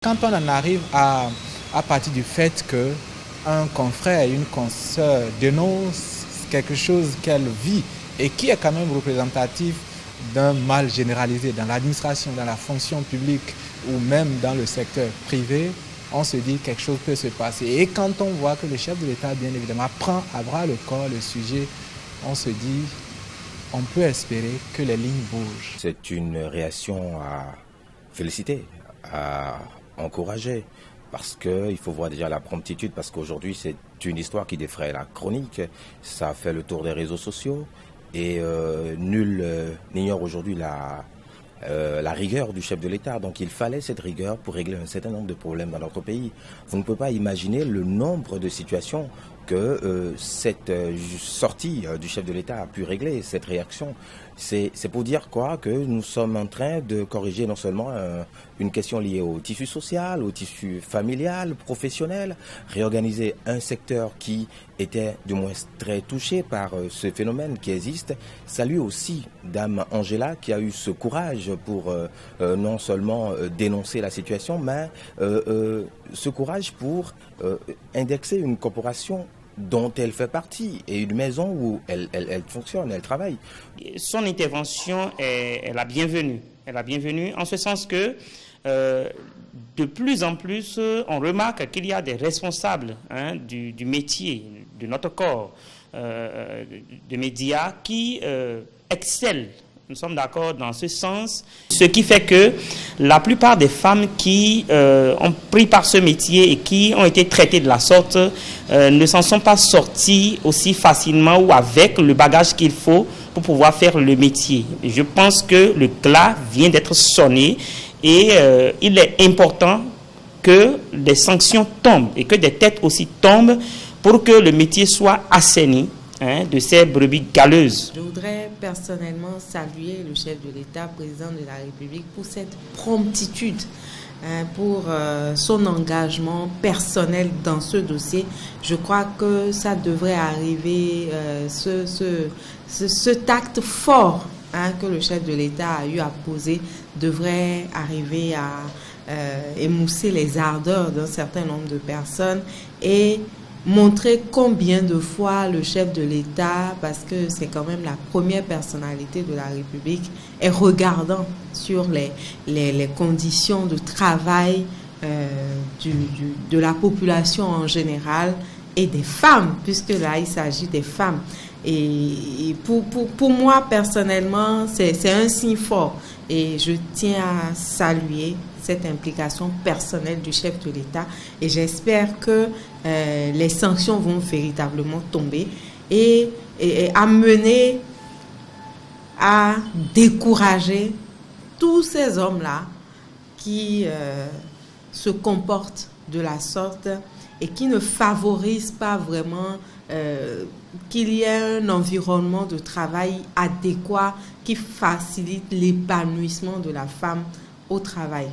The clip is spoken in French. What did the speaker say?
Quand on en arrive à partir du fait qu'un confrère et une consoeur dénoncent quelque chose qu'elle vit et qui est quand même représentatif d'un mal généralisé dans l'administration, dans la fonction publique ou même dans le secteur privé, on se dit que quelque chose peut se passer. Et quand on voit que le chef de l'État, bien évidemment, prend à bras le corps le sujet, on se dit, on peut espérer que les lignes bougent. C'est une réaction à féliciter, à encourager, parce qu'il faut voir déjà la promptitude, parce qu'aujourd'hui c'est une histoire qui défraie la chronique, ça fait le tour des réseaux sociaux, et nul n'ignore aujourd'hui la rigueur du chef de l'État. Donc il fallait cette rigueur pour régler un certain nombre de problèmes dans notre pays. Vous ne pouvez pas imaginer le nombre de situations que cette sortie du chef de l'État a pu régler, cette réaction. C'est pour dire quoi? Que nous sommes en train de corriger non seulement une question liée au tissu social, au tissu familial, professionnel, réorganiser un secteur qui était du moins très touché par ce phénomène qui existe. Salut aussi Dame Angela qui a eu ce courage pour non seulement dénoncer la situation, mais ce courage pour indexer une corporation dont elle fait partie et une maison où elle fonctionne, elle travaille. Son intervention est la bienvenue. Elle est la bienvenue en ce sens que de plus en plus, on remarque qu'il y a des responsables du métier, de notre corps de médias qui excellent. Nous sommes d'accord dans ce sens. Ce qui fait que la plupart des femmes qui ont pris par ce métier et qui ont été traitées de la sorte ne s'en sont pas sorties aussi facilement ou avec le bagage qu'il faut pour pouvoir faire le métier. Et je pense que le glas vient d'être sonné et il est important que des sanctions tombent et que des têtes aussi tombent pour que le métier soit assaini de ces brebis galeuses. Je voudrais personnellement saluer le chef de l'État, président de la République, pour cette promptitude, pour son engagement personnel dans ce dossier. Je crois que ça devrait arriver, ce tact fort que le chef de l'État a eu à poser devrait arriver à émousser les ardeurs d'un certain nombre de personnes et montrer combien de fois le chef de l'État, parce que c'est quand même la première personnalité de la République, est regardant sur les conditions de travail de la population en général et des femmes, puisque là il s'agit des femmes. Et pour moi personnellement, c'est un signe fort et je tiens à saluer cette implication personnelle du chef de l'État et j'espère que les sanctions vont véritablement tomber et amener à décourager tous ces hommes-là qui se comportent de la sorte et qui ne favorisent pas vraiment qu'il y ait un environnement de travail adéquat qui facilite l'épanouissement de la femme au travail.